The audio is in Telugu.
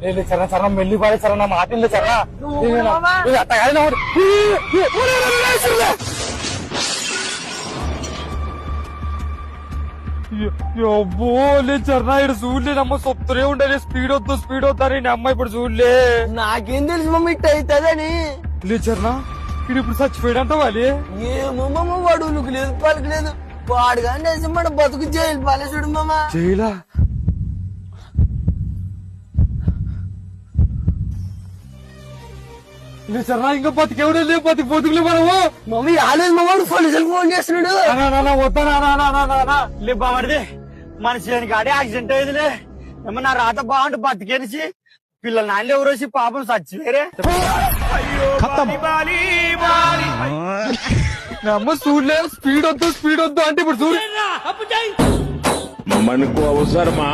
చరణ చరణ మెల్లి పాడే చరణ మాటింది చరణ అబ్బోలే చరణ ఇక్కడ చూడలే నమ్మ సొత్తరే ఉండాలి స్పీడ్ వద్దని నీ అమ్మ ఇప్పుడు చూడలే. నాకేం తెలుసు మమ్మ ఇట్ట అవుతుందని. లే చరణ ఇక్కడ ఇప్పుడు చచ్చిపోయాడంట వాళ్ళు. ఏమో వాడు లేదు పలకలేదు వాడు కానీ మన బతుకు జైలు పాలేసుడు మామ. జైలా చరణ ఇంకా బతికేవడే బతుకులే మనము. మమ్మీ రాలేదు మా వాడు పోలీసులకు ఫోన్ చేస్తున్నాడు. వద్దా లే బామడిది మనిషి గాడి యాక్సిడెంట్ అయ్యిందిలే. ఏమన్నా రాత బాగుంటే బతికేసి పిల్లలు నాయనలు ఎవరేసి పాపం చచ్చిపోయారే. అమ్మ చూడలే స్పీడ్ వద్దు అంటే ఇప్పుడు చూడు మనకు అవసరమా